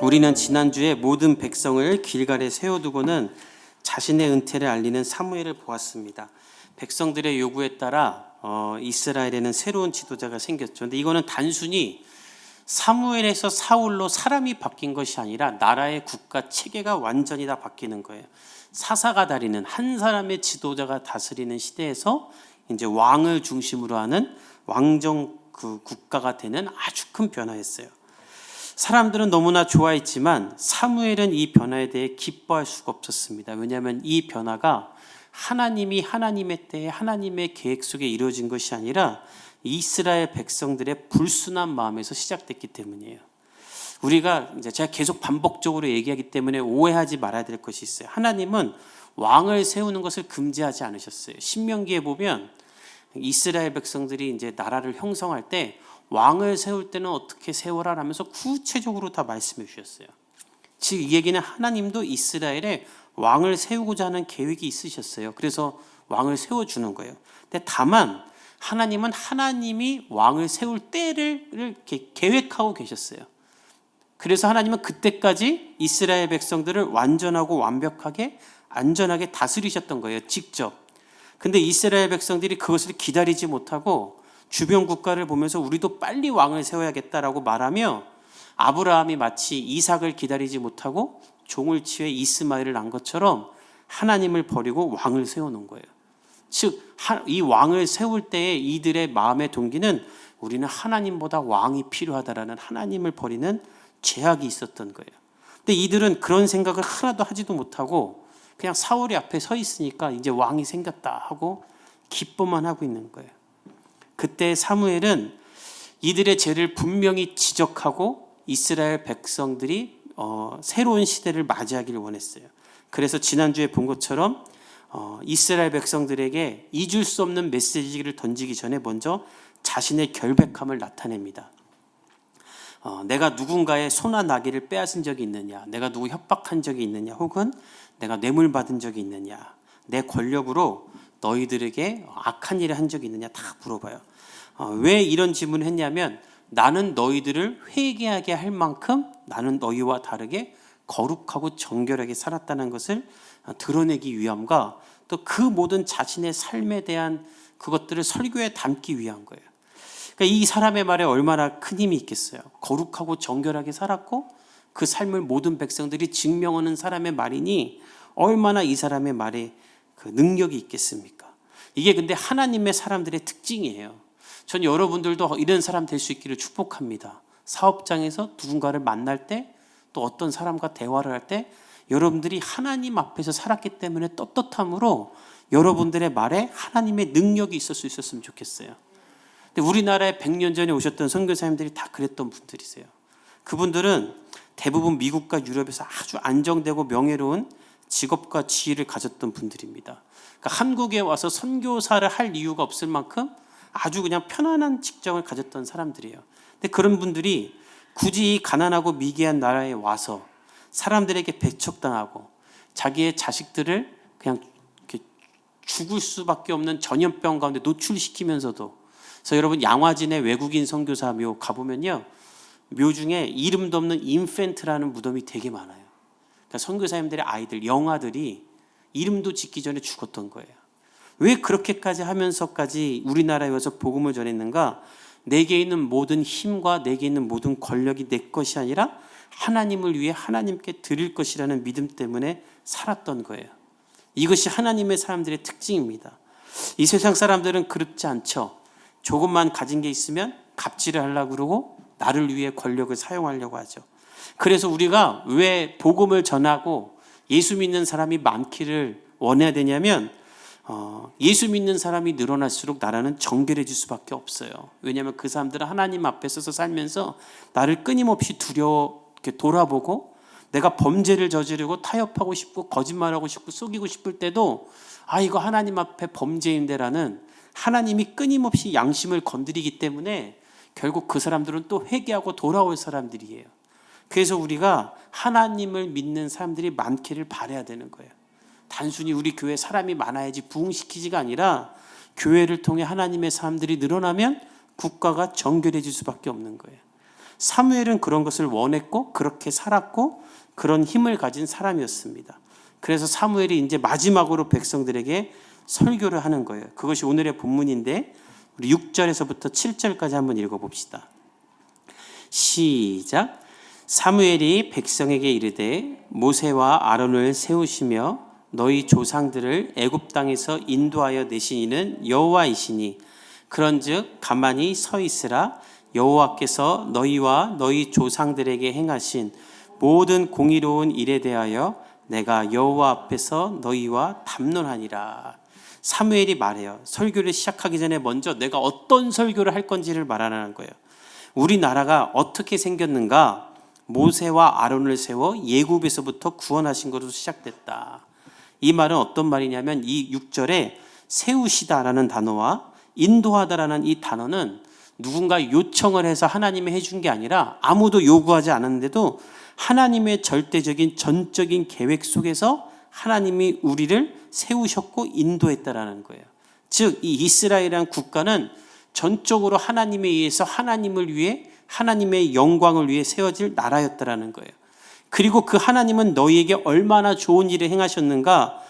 우리는 지난주에 모든 백성을 길갈에 세워두고는 자신의 은퇴를 알리는 사무엘을 보았습니다. 백성들의 요구에 따라 이스라엘에는 새로운 지도자가 생겼죠. 그런데 이거는 단순히 사무엘에서 사울로 사람이 바뀐 것이 아니라 나라의 국가 체계가 완전히 다 바뀌는 거예요. 사사가 다리는 한 사람의 지도자가 다스리는 시대에서 이제 왕을 중심으로 하는 왕정 국가가 되는 아주 큰 변화였어요. 사람들은 너무나 좋아했지만 사무엘은 이 변화에 대해 기뻐할 수가 없었습니다. 왜냐하면 이 변화가 하나님이 하나님의 때에 하나님의 계획 속에 이루어진 것이 아니라 이스라엘 백성들의 불순한 마음에서 시작됐기 때문이에요. 우리가 이제 제가 계속 반복적으로 얘기하기 때문에 오해하지 말아야 될 것이 있어요. 하나님은 왕을 세우는 것을 금지하지 않으셨어요. 신명기에 보면 이스라엘 백성들이 이제 나라를 형성할 때 왕을 세울 때는 어떻게 세워라 하면서 구체적으로 다 말씀해 주셨어요. 즉 이 얘기는 하나님도 이스라엘에 왕을 세우고자 하는 계획이 있으셨어요. 그래서 왕을 세워주는 거예요. 근데 다만 하나님은 하나님이 왕을 세울 때를 이렇게 계획하고 계셨어요. 그래서 하나님은 그때까지 이스라엘 백성들을 완전하고 완벽하게 안전하게 다스리셨던 거예요. 직접. 근데 이스라엘 백성들이 그것을 기다리지 못하고 주변 국가를 보면서 우리도 빨리 왕을 세워야겠다라고 말하며 아브라함이 마치 이삭을 기다리지 못하고 종을 취해 이스마엘을 낳은 것처럼 하나님을 버리고 왕을 세워놓은 거예요. 즉 이 왕을 세울 때에 이들의 마음의 동기는 우리는 하나님보다 왕이 필요하다라는 하나님을 버리는 죄악이 있었던 거예요. 근데 이들은 그런 생각을 하나도 하지도 못하고 그냥 사울이 앞에 서 있으니까 이제 왕이 생겼다 하고 기뻐만 하고 있는 거예요. 그때 사무엘은 이들의 죄를 분명히 지적하고 이스라엘 백성들이 새로운 시대를 맞이하기를 원했어요. 그래서 지난주에 본 것처럼 이스라엘 백성들에게 잊을 수 없는 메시지를 던지기 전에 먼저 자신의 결백함을 나타냅니다. 내가 누군가의 소나 나귀를 빼앗은 적이 있느냐, 내가 누구 협박한 적이 있느냐, 혹은 내가 뇌물 받은 적이 있느냐, 내 권력으로 너희들에게 악한 일을 한 적이 있느냐 다 물어봐요. 왜 이런 질문을 했냐면 나는 너희들을 회개하게 할 만큼 나는 너희와 다르게 거룩하고 정결하게 살았다는 것을 드러내기 위함과 또 그 모든 자신의 삶에 대한 그것들을 설교에 담기 위한 거예요. 그러니까 이 사람의 말에 얼마나 큰 힘이 있겠어요. 거룩하고 정결하게 살았고 그 삶을 모든 백성들이 증명하는 사람의 말이니 얼마나 이 사람의 말에 그 능력이 있겠습니까? 이게 근데 하나님의 사람들의 특징이에요. 전 여러분들도 이런 사람 될 수 있기를 축복합니다. 사업장에서 누군가를 만날 때 또 어떤 사람과 대화를 할 때 여러분들이 하나님 앞에서 살았기 때문에 떳떳함으로 여러분들의 말에 하나님의 능력이 있을 수 있었으면 좋겠어요. 근데 우리나라에 100년 전에 오셨던 선교사님들이 다 그랬던 분들이세요. 그분들은 대부분 미국과 유럽에서 아주 안정되고 명예로운 직업과 지위를 가졌던 분들입니다. 그러니까 한국에 와서 선교사를 할 이유가 없을 만큼 아주 그냥 편안한 직장을 가졌던 사람들이에요. 근데 그런 분들이 굳이 이 가난하고 미개한 나라에 와서 사람들에게 배척당하고 자기의 자식들을 그냥 이렇게 죽을 수밖에 없는 전염병 가운데 노출시키면서도, 그래서 여러분 양화진의 외국인 선교사 묘 가보면요, 묘 중에 이름도 없는 인펜트라는 무덤이 되게 많아요. 그러니까 선교사님들의 아이들, 영아들이 이름도 짓기 전에 죽었던 거예요. 왜 그렇게까지 하면서까지 우리나라에 와서 복음을 전했는가? 내게 있는 모든 힘과 내게 있는 모든 권력이 내 것이 아니라 하나님을 위해 하나님께 드릴 것이라는 믿음 때문에 살았던 거예요. 이것이 하나님의 사람들의 특징입니다. 이 세상 사람들은 그렇지 않죠. 조금만 가진 게 있으면 갑질을 하려고 그러고 나를 위해 권력을 사용하려고 하죠. 그래서 우리가 왜 복음을 전하고 예수 믿는 사람이 많기를 원해야 되냐면 예수 믿는 사람이 늘어날수록 나라는 정결해질 수밖에 없어요. 왜냐하면 그 사람들은 하나님 앞에 서서 살면서 나를 끊임없이 이렇게 돌아보고 내가 범죄를 저지르고 타협하고 싶고 거짓말하고 싶고 속이고 싶을 때도 이거 하나님 앞에 범죄인데라는 하나님이 끊임없이 양심을 건드리기 때문에 결국 그 사람들은 또 회개하고 돌아올 사람들이에요. 그래서 우리가 하나님을 믿는 사람들이 많기를 바라야 되는 거예요. 단순히 우리 교회 사람이 많아야지 부흥시키지가 아니라 교회를 통해 하나님의 사람들이 늘어나면 국가가 정결해질 수밖에 없는 거예요. 사무엘은 그런 것을 원했고 그렇게 살았고 그런 힘을 가진 사람이었습니다. 그래서 사무엘이 이제 마지막으로 백성들에게 설교를 하는 거예요. 그것이 오늘의 본문인데 우리 6절에서부터 7절까지 한번 읽어봅시다. 시작. 사무엘이 백성에게 이르되 모세와 아론을 세우시며 너희 조상들을 애굽 땅에서 인도하여 내신 이는 여호와이시니 그런즉 가만히 서 있으라. 여호와께서 너희와 너희 조상들에게 행하신 모든 공의로운 일에 대하여 내가 여호와 앞에서 너희와 담론하니라. 사무엘이 말해요. 설교를 시작하기 전에 먼저 내가 어떤 설교를 할 건지를 말하는 거예요. 우리나라가 어떻게 생겼는가? 모세와 아론을 세워 예굽에서부터 구원하신 것으로 시작됐다. 이 말은 어떤 말이냐면 이 6절에 세우시다라는 단어와 인도하다라는 이 단어는 누군가 요청을 해서 하나님이 해준 게 아니라 아무도 요구하지 않았는데도 하나님의 절대적인 전적인 계획 속에서 하나님이 우리를 세우셨고 인도했다라는 거예요. 즉 이 이스라엘이라는 국가는 전적으로 하나님에 의해서 하나님을 위해 하나님의 영광을 위해 세워질 나라였다라는 거예요. 그리고 그 하나님은 너희에게 얼마나 좋은 일을 행하셨는가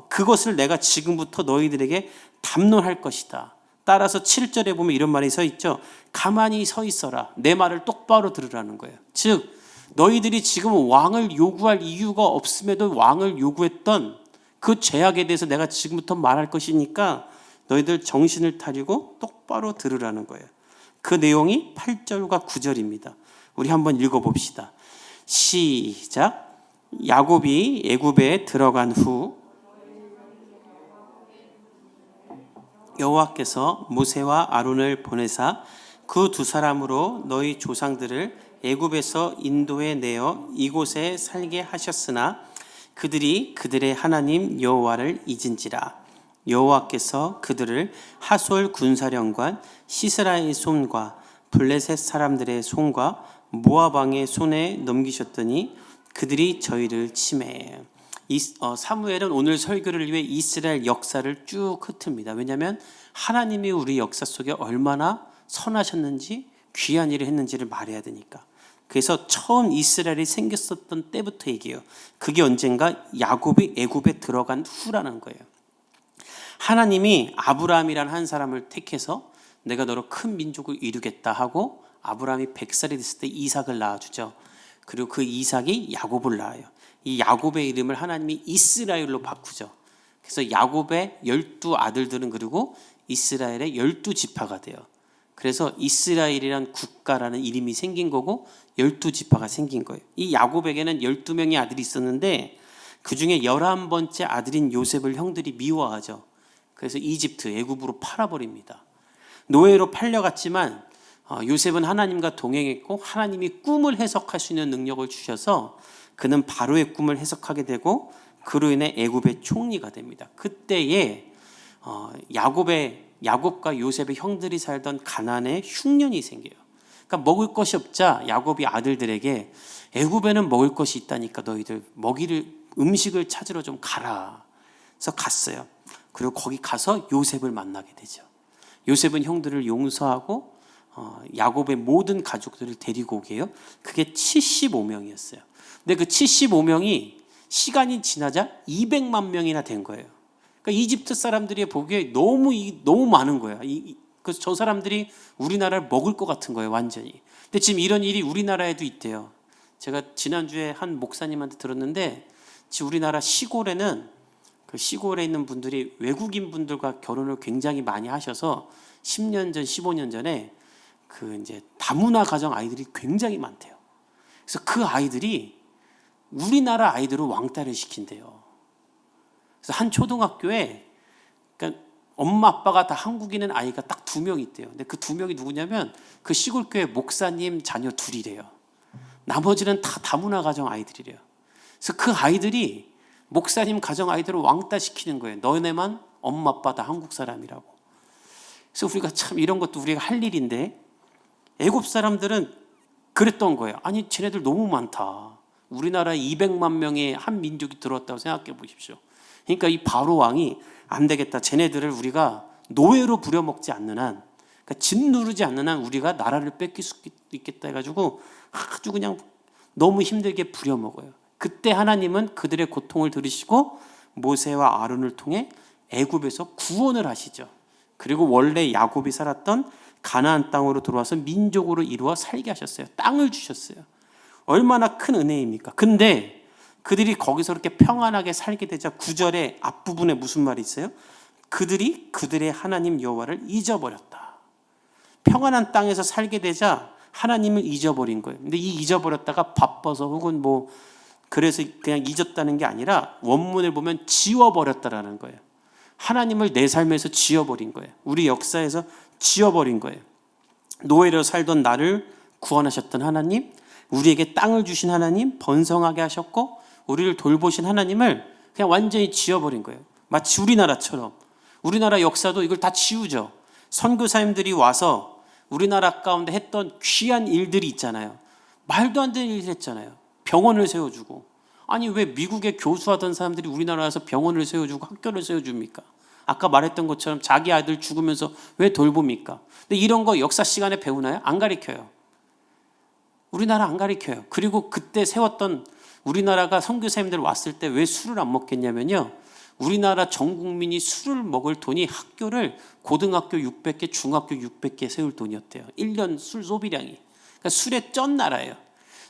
그것을 내가 지금부터 너희들에게 담론할 것이다. 따라서 7절에 보면 이런 말이 서 있죠. 가만히 서 있어라. 내 말을 똑바로 들으라는 거예요. 즉 너희들이 지금 왕을 요구할 이유가 없음에도 왕을 요구했던 그 죄악에 대해서 내가 지금부터 말할 것이니까 너희들 정신을 차리고 똑바로 들으라는 거예요. 그 내용이 8절과 9절입니다. 우리 한번 읽어봅시다. 시작. 야곱이 애굽에 들어간 후 여호와께서 모세와 아론을 보내사 그 두 사람으로 너희 조상들을 애굽에서 인도해 내어 이곳에 살게 하셨으나 그들이 그들의 하나님 여호와를 잊은지라. 여호와께서 그들을 하솔 군사령관 시스라의 손과 블레셋 사람들의 손과 모압 왕의 손에 넘기셨더니 그들이 저희를 침해. 사무엘은 오늘 설교를 위해 이스라엘 역사를 쭉 흩습니다. 왜냐하면 하나님이 우리 역사 속에 얼마나 선하셨는지 귀한 일을 했는지를 말해야 되니까. 그래서 처음 이스라엘이 생겼었던 때부터 얘기해요. 그게 언젠가 야곱이 애굽에 들어간 후라는 거예요. 하나님이 아브라함이라는 한 사람을 택해서 내가 너로 큰 민족을 이루겠다 하고 아브라함이 100살이 됐을 때 이삭을 낳아주죠. 그리고 그 이삭이 야곱을 낳아요. 이 야곱의 이름을 하나님이 이스라엘로 바꾸죠. 그래서 야곱의 12아들들은 그리고 이스라엘의 12지파가 돼요. 그래서 이스라엘이란 국가라는 이름이 생긴 거고 12지파가 생긴 거예요. 이 야곱에게는 12명의 아들이 있었는데 그중에 11번째 아들인 요셉을 형들이 미워하죠. 그래서 이집트, 애굽으로 팔아버립니다. 노예로 팔려갔지만 요셉은 하나님과 동행했고 하나님이 꿈을 해석할 수 있는 능력을 주셔서 그는 바로의 꿈을 해석하게 되고 그로 인해 애굽의 총리가 됩니다. 그때에 야곱과 요셉의 형들이 살던 가나안에 흉년이 생겨요. 그러니까 먹을 것이 없자 야곱이 아들들에게 애굽에는 먹을 것이 있다니까 너희들 음식을 찾으러 좀 가라. 그래서 갔어요. 그리고 거기 가서 요셉을 만나게 되죠. 요셉은 형들을 용서하고 야곱의 모든 가족들을 데리고 오게 해요. 그게 75명이었어요. 근데 그 75명이 시간이 지나자 200만 명이나 된 거예요. 그러니까 이집트 사람들이 보기에 너무 많은 거예요. 그래서 저 사람들이 우리나라를 먹을 것 같은 거예요, 완전히. 근데 지금 이런 일이 우리나라에도 있대요. 제가 지난주에 한 목사님한테 들었는데 지금 우리나라 시골에는 그 시골에 있는 분들이 외국인 분들과 결혼을 굉장히 많이 하셔서 10년 전, 15년 전에 그 이제 다문화 가정 아이들이 굉장히 많대요. 그래서 그 아이들이 우리나라 아이들을 왕따를 시킨대요. 그래서 한 초등학교에 그러니까 엄마 아빠가 다 한국인인 아이가 딱 2명 있대요. 근데 그 2명이 누구냐면 그 시골교회 목사님 자녀 2이래요. 나머지는 다 다문화 가정 아이들이래요. 그래서 그 아이들이 목사님 가정 아이들을 왕따 시키는 거예요. 너네만 엄마 아빠 다 한국 사람이라고. 그래서 우리가 참 이런 것도 우리가 할 일인데 애굽 사람들은 그랬던 거예요. 아니 쟤네들 너무 많다. 우리나라에 200만 명의 한 민족이 들어왔다고 생각해 보십시오. 그러니까 이 바로 왕이 안 되겠다. 쟤네들을 우리가 노예로 부려먹지 않는 한 그러니까 짓누르지 않는 한 우리가 나라를 뺏길 수 있겠다 해가지고 아주 그냥 너무 힘들게 부려먹어요. 그때 하나님은 그들의 고통을 들으시고 모세와 아론을 통해 애굽에서 구원을 하시죠. 그리고 원래 야곱이 살았던 가나안 땅으로 들어와서 민족으로 이루어 살게 하셨어요. 땅을 주셨어요. 얼마나 큰 은혜입니까? 근데 그들이 거기서 그렇게 평안하게 살게 되자 9절의 앞부분에 무슨 말이 있어요? 그들이 그들의 하나님 여호와를 잊어버렸다. 평안한 땅에서 살게 되자 하나님을 잊어버린 거예요. 근데 이 잊어버렸다가 바빠서 혹은 뭐 그래서 그냥 잊었다는 게 아니라 원문을 보면 지워버렸다라는 거예요. 하나님을 내 삶에서 지워버린 거예요. 우리 역사에서 지워버린 거예요. 노예로 살던 나를 구원하셨던 하나님, 우리에게 땅을 주신 하나님, 번성하게 하셨고 우리를 돌보신 하나님을 그냥 완전히 지워버린 거예요. 마치 우리나라처럼. 우리나라 역사도 이걸 다 지우죠. 선교사님들이 와서 우리나라 가운데 했던 귀한 일들이 있잖아요. 말도 안 되는 일을 했잖아요. 병원을 세워주고. 아니 왜 미국에 교수하던 사람들이 우리나라 와서 병원을 세워주고 학교를 세워줍니까? 아까 말했던 것처럼 자기 아들 죽으면서 왜 돌봅니까? 근데 이런 거 역사 시간에 배우나요? 안 가르쳐요. 우리나라 안 가르쳐요. 그리고 그때 세웠던 우리나라가 선교사님들 왔을 때 왜 술을 안 먹겠냐면요. 우리나라 전 국민이 술을 먹을 돈이 학교를 고등학교 600개, 중학교 600개 세울 돈이었대요. 1년 술 소비량이. 그러니까 술에 쩐 나라예요.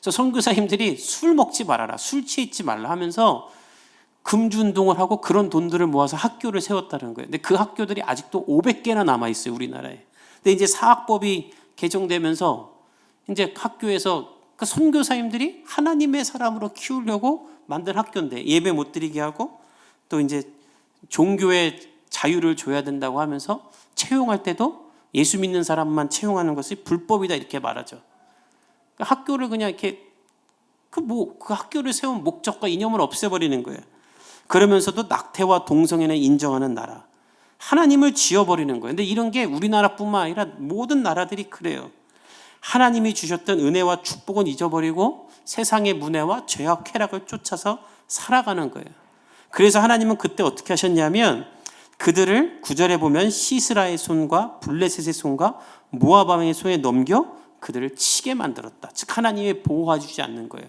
그래서 선교사님들이 술 먹지 말아라, 술 취해 있지 말라 하면서 금주운동을 하고 그런 돈들을 모아서 학교를 세웠다는 거예요. 근데 그 학교들이 아직도 500개나 남아있어요, 우리나라에. 근데 이제 사학법이 개정되면서 이제 학교에서 그 선교사님들이 하나님의 사람으로 키우려고 만든 학교인데 예배 못 드리게 하고 또 이제 종교의 자유를 줘야 된다고 하면서 채용할 때도 예수 믿는 사람만 채용하는 것이 불법이다 이렇게 말하죠. 그러니까 학교를 그냥 이렇게 그 학교를 세운 목적과 이념을 없애버리는 거예요. 그러면서도 낙태와 동성애는 인정하는 나라. 하나님을 지워버리는 거예요. 근데 이런 게 우리나라뿐만 아니라 모든 나라들이 그래요. 하나님이 주셨던 은혜와 축복은 잊어버리고 세상의 문화와 죄와 쾌락을 쫓아서 살아가는 거예요. 그래서 하나님은 그때 어떻게 하셨냐면 그들을 9절에 보면 시스라의 손과 블레셋의 손과 모압 왕의 손에 넘겨 그들을 치게 만들었다. 즉 하나님이 보호해주지 않는 거예요.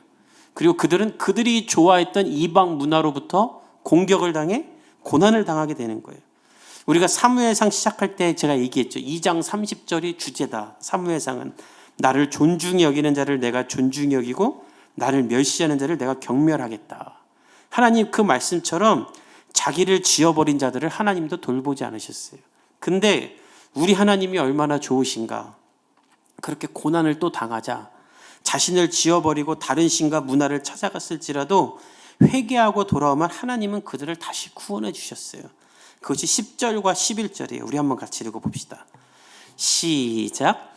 그리고 그들은 그들이 좋아했던 이방 문화로부터 공격을 당해 고난을 당하게 되는 거예요. 우리가 사무엘상 시작할 때 제가 얘기했죠. 2장 30절이 주제다. 사무엘상은 나를 존중히 여기는 자를 내가 존중히 여기고 나를 멸시하는 자를 내가 경멸하겠다. 하나님 그 말씀처럼 자기를 지어버린 자들을 하나님도 돌보지 않으셨어요. 근데 우리 하나님이 얼마나 좋으신가. 그렇게 고난을 또 당하자 자신을 지어버리고 다른 신과 문화를 찾아갔을지라도 회개하고 돌아오면 하나님은 그들을 다시 구원해 주셨어요. 그것이 10절과 11절이에요. 우리 한번 같이 읽어봅시다. 시작.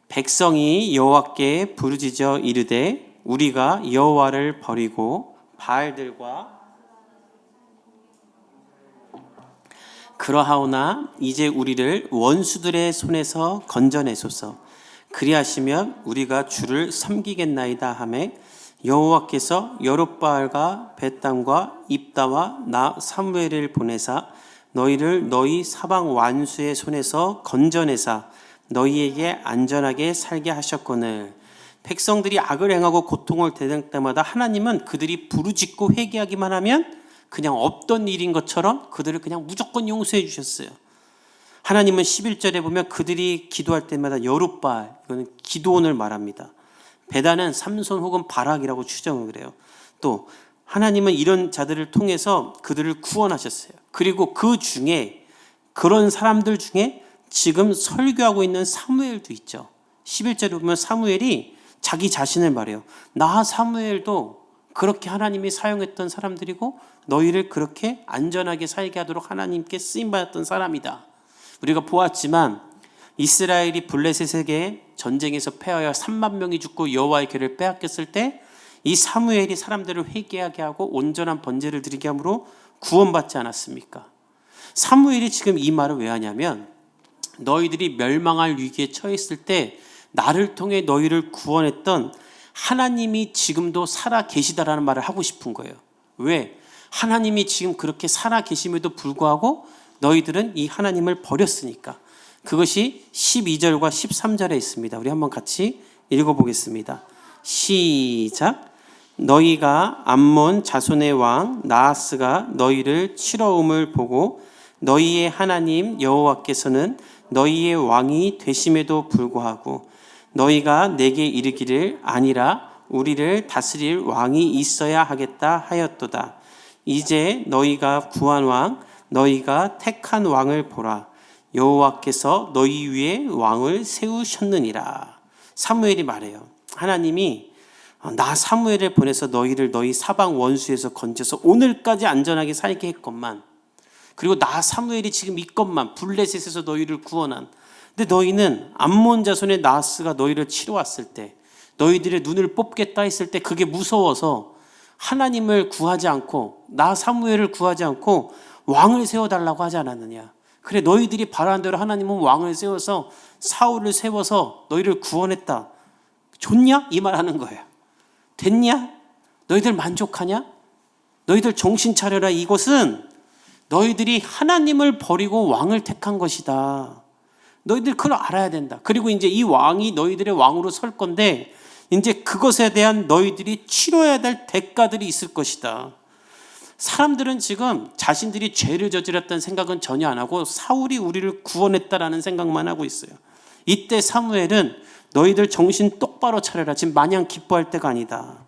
백성이 여호와께 부르짖어 이르되 우리가 여호와를 버리고 바알들과 그러하오나 이제 우리를 원수들의 손에서 건져내소서. 그리하시면 우리가 주를 섬기겠나이다 하매 여호와께서 여롯바알과 벳단과 입다와 나 사무엘을 보내사 너희를 너희 사방 원수의 손에서 건져내사 너희에게 안전하게 살게 하셨거늘. 백성들이 악을 행하고 고통을 대할 때마다 하나님은 그들이 부르짖고 회개하기만 하면 그냥 없던 일인 것처럼 그들을 그냥 무조건 용서해 주셨어요. 하나님은 11절에 보면 그들이 기도할 때마다 여롯바알, 이거는 기도원을 말합니다. 베다는 삼손 혹은 바락이라고 추정을 해요. 또 하나님은 이런 자들을 통해서 그들을 구원하셨어요. 그리고 그 중에 그런 사람들 중에 지금 설교하고 있는 사무엘도 있죠. 11절에 보면 사무엘이 자기 자신을 말해요. 나 사무엘도 그렇게 하나님이 사용했던 사람들이고 너희를 그렇게 안전하게 살게 하도록 하나님께 쓰임받았던 사람이다. 우리가 보았지만 이스라엘이 블레셋에게 전쟁에서 패하여 3만 명이 죽고 여호와의 궤를 빼앗겼을 때 이 사무엘이 사람들을 회개하게 하고 온전한 번제를 드리게 함으로 구원받지 않았습니까? 사무엘이 지금 이 말을 왜 하냐면 너희들이 멸망할 위기에 처했을 때 나를 통해 너희를 구원했던 하나님이 지금도 살아 계시다라는 말을 하고 싶은 거예요. 왜? 하나님이 지금 그렇게 살아 계심에도 불구하고 너희들은 이 하나님을 버렸으니까. 그것이 12절과 13절에 있습니다. 우리 한번 같이 읽어보겠습니다. 시작. 너희가 암몬 자손의 왕 나하스가 너희를 치러옴을 보고 너희의 하나님 여호와께서는 너희의 왕이 되심에도 불구하고 너희가 내게 이르기를 아니라 우리를 다스릴 왕이 있어야 하겠다 하였도다. 이제 너희가 구한 왕 너희가 택한 왕을 보라. 여호와께서 너희 위에 왕을 세우셨느니라. 사무엘이 말해요. 하나님이 나 사무엘을 보내서 너희를 너희 사방 원수에서 건져서 오늘까지 안전하게 살게 했건만, 그리고 나 사무엘이 지금 있건만 블레셋에서 너희를 구원한, 근데 너희는 암몬 자손의 나하스가 너희를 치러 왔을 때, 너희들의 눈을 뽑겠다 했을 때 그게 무서워서 하나님을 구하지 않고 나 사무엘을 구하지 않고 왕을 세워달라고 하지 않았느냐. 그래, 너희들이 바라는 대로 하나님은 왕을 세워서 사울을 세워서 너희를 구원했다. 좋냐? 이 말 하는 거예요. 됐냐? 너희들 만족하냐? 너희들 정신 차려라. 이것은 너희들이 하나님을 버리고 왕을 택한 것이다. 너희들 그걸 알아야 된다. 그리고 이제 이 왕이 너희들의 왕으로 설 건데 이제 그것에 대한 너희들이 치러야 될 대가들이 있을 것이다. 사람들은 지금 자신들이 죄를 저질렀다는 생각은 전혀 안 하고 사울이 우리를 구원했다라는 생각만 하고 있어요. 이때 사무엘은 너희들 정신 똑바로 차려라. 지금 마냥 기뻐할 때가 아니다.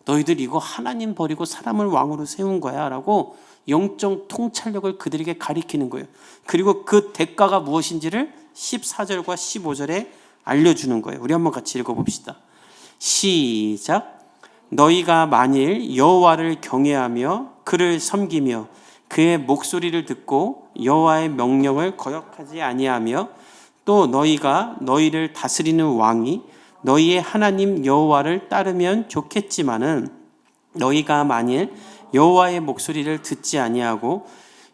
너희들 이거 하나님 버리고 사람을 왕으로 세운 거야 라고 영적 통찰력을 그들에게 가리키는 거예요. 그리고 그 대가가 무엇인지를 14절과 15절에 알려주는 거예요. 우리 한번 같이 읽어봅시다. 시작. 너희가 만일 여호와를 경외하며 그를 섬기며 그의 목소리를 듣고 여호와의 명령을 거역하지 아니하며 또 너희가 너희를 다스리는 왕이 너희의 하나님 여호와를 따르면 좋겠지만은 너희가 만일 여호와의 목소리를 듣지 아니하고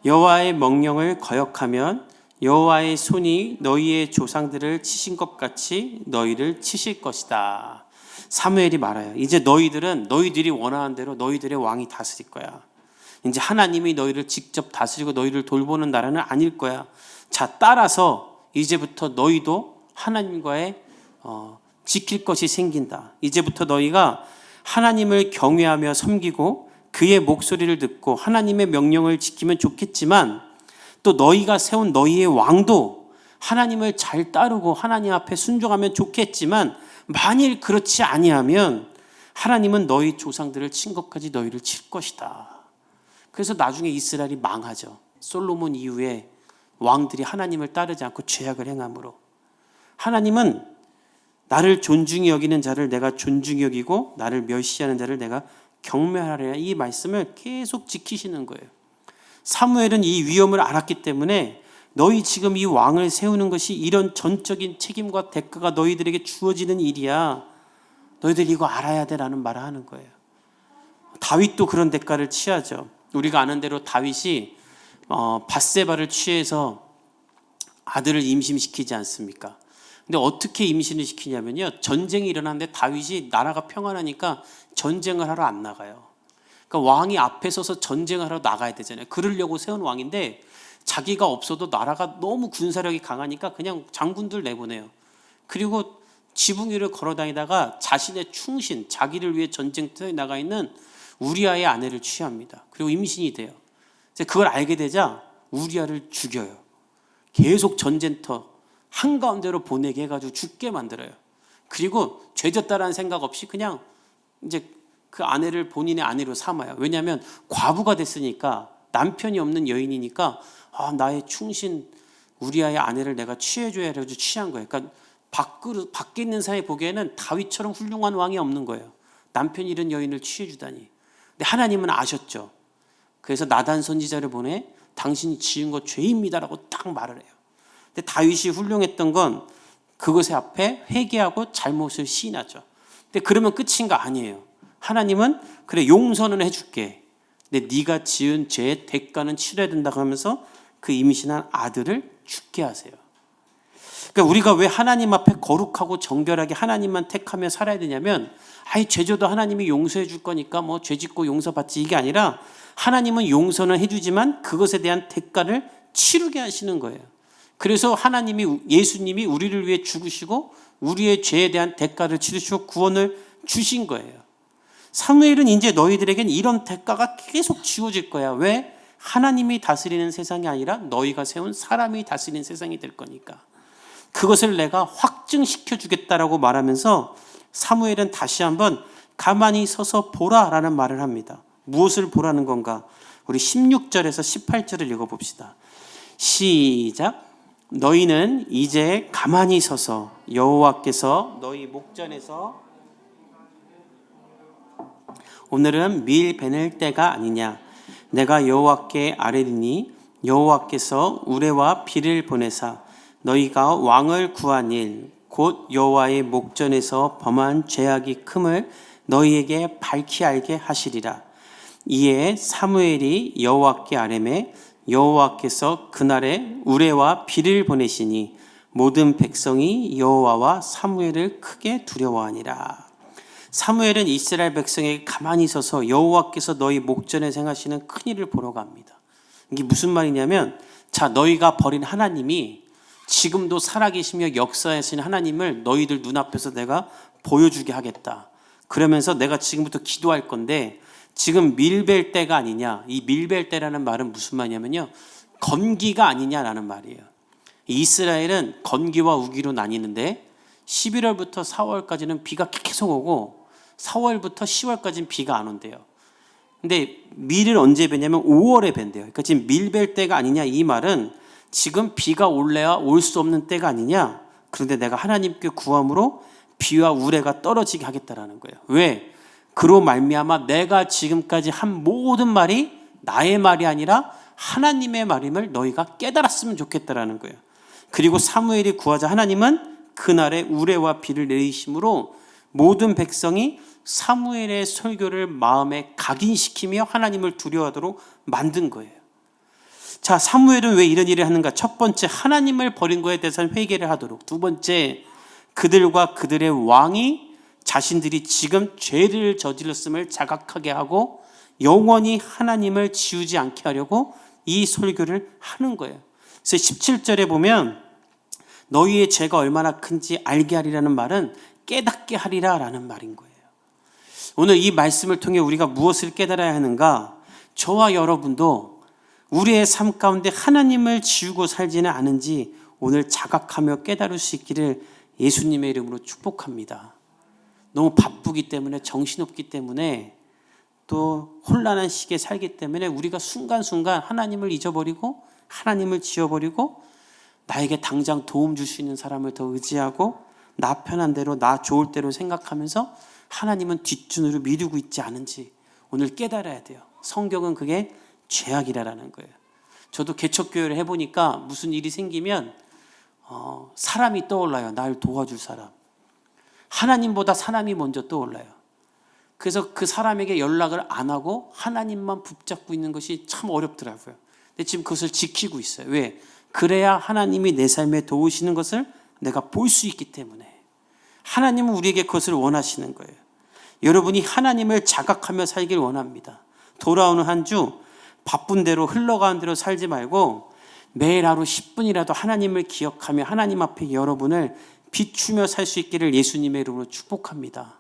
여호와의 명령을 거역하면 여호와의 손이 너희의 조상들을 치신 것 같이 너희를 치실 것이다. 사무엘이 말해요. 이제 너희들이 원하는 대로 너희들의 왕이 다스릴 거야. 이제 하나님이 너희를 직접 다스리고 너희를 돌보는 나라는 아닐 거야. 자, 따라서 이제부터 너희도 하나님과의 지킬 것이 생긴다. 이제부터 너희가 하나님을 경외하며 섬기고 그의 목소리를 듣고 하나님의 명령을 지키면 좋겠지만 또 너희가 세운 너희의 왕도 하나님을 잘 따르고 하나님 앞에 순종하면 좋겠지만 만일 그렇지 아니하면 하나님은 너희 조상들을 친 것까지 너희를 칠 것이다. 그래서 나중에 이스라엘이 망하죠. 솔로몬 이후에 왕들이 하나님을 따르지 않고 죄악을 행함으로. 하나님은 나를 존중히 여기는 자를 내가 존중히 여기고 나를 멸시하는 자를 내가 경멸하리라. 이 말씀을 계속 지키시는 거예요. 사무엘은 이 위험을 알았기 때문에 너희 지금 이 왕을 세우는 것이 이런 전적인 책임과 대가가 너희들에게 주어지는 일이야. 너희들 이거 알아야 돼라는 말을 하는 거예요. 다윗도 그런 대가를 취하죠. 우리가 아는 대로 다윗이 밧세바를 취해서 아들을 임신시키지 않습니까? 근데 어떻게 임신을 시키냐면요, 전쟁이 일어나는데 다윗이 나라가 평안하니까 전쟁을 하러 안 나가요. 그러니까 왕이 앞에 서서 전쟁을 하러 나가야 되잖아요. 그러려고 세운 왕인데 자기가 없어도 나라가 너무 군사력이 강하니까 그냥 장군들 내보내요. 그리고 지붕 위를 걸어다니다가 자신의 충신, 자기를 위해 전쟁터에 나가 있는 우리아의 아내를 취합니다. 그리고 임신이 돼요. 그걸 알게 되자 우리아를 죽여요. 계속 전쟁터 한가운데로 보내게 해가지고 죽게 만들어요. 그리고 죄졌다라는 생각 없이 그냥 이제 그 아내를 본인의 아내로 삼아요. 왜냐하면 과부가 됐으니까, 남편이 없는 여인이니까 나의 충신 우리아의 아내를 내가 취해줘야 해가지고 취한 거예요. 그러니까 밖에 있는 사람이 보기에는 다윗처럼 훌륭한 왕이 없는 거예요. 남편이 이런 여인을 취해주다니. 근데 하나님은 아셨죠. 그래서 나단 선지자를 보내 당신이 지은 것 죄입니다라고 딱 말을 해요. 근데 다윗이 훌륭했던 건 그것의 앞에 회개하고 잘못을 시인하죠. 근데 그러면 끝인가? 아니에요. 하나님은 그래 용서는 해줄게. 근데 네가 지은 죄의 대가는 치러야 된다고 하면서 그 임신한 아들을 죽게 하세요. 그러니까 우리가 왜 하나님 앞에 거룩하고 정결하게 하나님만 택하며 살아야 되냐면, 죄져도 하나님이 용서해 줄 거니까 뭐 죄짓고 용서받지, 이게 아니라 하나님은 용서는 해주지만 그것에 대한 대가를 치르게 하시는 거예요. 그래서 예수님이 우리를 위해 죽으시고 우리의 죄에 대한 대가를 치르시고 구원을 주신 거예요. 사무엘은 이제 너희들에겐 이런 대가가 계속 지워질 거야. 왜? 하나님이 다스리는 세상이 아니라 너희가 세운 사람이 다스리는 세상이 될 거니까. 그것을 내가 확증시켜 주겠다라고 말하면서 사무엘은 다시 한번 가만히 서서 보라라는 말을 합니다. 무엇을 보라는 건가? 우리 16절에서 18절을 읽어봅시다. 시작. 너희는 이제 가만히 서서 여호와께서 너희 목전에서 오늘은 밀 베낼 때가 아니냐. 내가 여호와께 아뢰리니 여호와께서 우레와 비를 보내사 너희가 왕을 구한 일 곧 여호와의 목전에서 범한 죄악이 큼을 너희에게 밝히 알게 하시리라. 이에 사무엘이 여호와께 아뢰매 여호와께서 그날에 우레와 비를 보내시니 모든 백성이 여호와와 사무엘을 크게 두려워하니라. 사무엘은 이스라엘 백성에게 가만히 서서 여호와께서 너희 목전에 행하시는 큰 일을 보러 갑니다. 이게 무슨 말이냐면, 자, 너희가 버린 하나님이 지금도 살아계시며 역사하시는 하나님을 너희들 눈앞에서 내가 보여주게 하겠다. 그러면서 내가 지금부터 기도할 건데 지금 밀벨 때가 아니냐. 이 밀벨 때라는 말은 무슨 말이냐면요, 건기가 아니냐라는 말이에요. 이스라엘은 건기와 우기로 나뉘는데 11월부터 4월까지는 비가 계속 오고 4월부터 10월까지는 비가 안 온대요. 근데 밀을 언제 뱉냐면 5월에 뱉대요. 그러니까 지금 밀벨 때가 아니냐, 이 말은 지금 비가 올래야 올 수 없는 때가 아니냐. 그런데 내가 하나님께 구함으로 비와 우레가 떨어지게 하겠다라는 거예요. 왜? 그로 말미암아 내가 지금까지 한 모든 말이 나의 말이 아니라 하나님의 말임을 너희가 깨달았으면 좋겠다라는 거예요. 그리고 사무엘이 구하자 하나님은 그날에 우레와 비를 내리심으로 모든 백성이 사무엘의 설교를 마음에 각인시키며 하나님을 두려워하도록 만든 거예요. 자, 사무엘은 왜 이런 일을 하는가? 첫 번째, 하나님을 버린 것에 대해서는 회개를 하도록. 두 번째, 그들과 그들의 왕이 자신들이 지금 죄를 저질렀음을 자각하게 하고 영원히 하나님을 지우지 않게 하려고 이 설교를 하는 거예요. 그래서 17절에 보면 너희의 죄가 얼마나 큰지 알게 하리라는 말은 깨닫게 하리라라는 말인 거예요. 오늘 이 말씀을 통해 우리가 무엇을 깨달아야 하는가? 저와 여러분도 우리의 삶 가운데 하나님을 지우고 살지는 않은지 오늘 자각하며 깨달을 수 있기를 예수님의 이름으로 축복합니다. 너무 바쁘기 때문에, 정신없기 때문에, 또 혼란한 시기에 살기 때문에 우리가 순간순간 하나님을 잊어버리고 하나님을 지워버리고 나에게 당장 도움 줄 수 있는 사람을 더 의지하고 나 편한 대로, 나 좋을 대로 생각하면서 하나님은 뒷전으로 미루고 있지 않은지 오늘 깨달아야 돼요. 성경은 그게 죄악이라는 거예요. 저도 개척교회를 해보니까 무슨 일이 생기면 사람이 떠올라요. 날 도와줄 사람. 하나님보다 사람이 먼저 떠올라요. 그래서 그 사람에게 연락을 안 하고 하나님만 붙잡고 있는 것이 참 어렵더라고요. 근데 지금 그것을 지키고 있어요. 왜? 그래야 하나님이 내 삶에 도우시는 것을 내가 볼 수 있기 때문에. 하나님은 우리에게 그것을 원하시는 거예요. 여러분이 하나님을 자각하며 살길 원합니다. 돌아오는 한 주 바쁜 대로 흘러가는 대로 살지 말고 매일 하루 10분이라도 하나님을 기억하며 하나님 앞에 여러분을 비추며 살 수 있기를 예수님의 이름으로 축복합니다.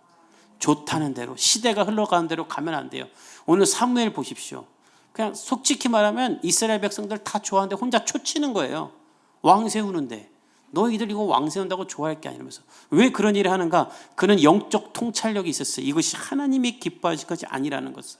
좋다는 대로, 시대가 흘러가는 대로 가면 안 돼요. 오늘 사무엘 보십시오. 그냥 솔직히 말하면 이스라엘 백성들 다 좋아하는데 혼자 초치는 거예요. 왕 세우는데. 너희들 이거 왕 세운다고 좋아할 게 아니라면서. 왜 그런 일을 하는가? 그는 영적 통찰력이 있었어요. 이것이 하나님이 기뻐하실 것이 아니라는 것을.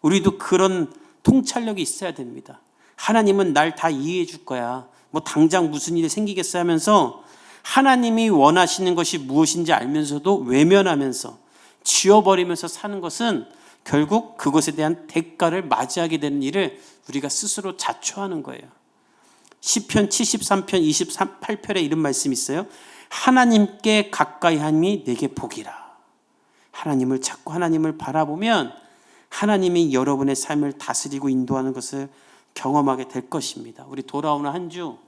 우리도 그런 통찰력이 있어야 됩니다. 하나님은 날 다 이해해 줄 거야. 뭐 당장 무슨 일이 생기겠어 하면서 하나님이 원하시는 것이 무엇인지 알면서도 외면하면서 지워버리면서 사는 것은 결국 그것에 대한 대가를 맞이하게 되는 일을 우리가 스스로 자초하는 거예요. 시편 73편 28편에 이런 말씀이 있어요. 하나님께 가까이 함이 내게 복이라. 하나님을 찾고 하나님을 바라보면 하나님이 여러분의 삶을 다스리고 인도하는 것을 경험하게 될 것입니다. 우리 돌아오는 한 주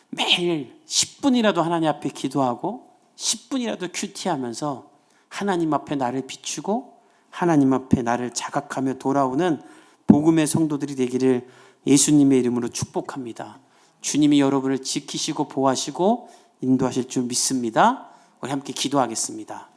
매일 10분이라도 하나님 앞에 기도하고 10분이라도 큐티하면서 하나님 앞에 나를 비추고 하나님 앞에 나를 자각하며 돌아오는 복음의 성도들이 되기를 예수님의 이름으로 축복합니다. 주님이 여러분을 지키시고 보호하시고 인도하실 줄 믿습니다. 우리 함께 기도하겠습니다.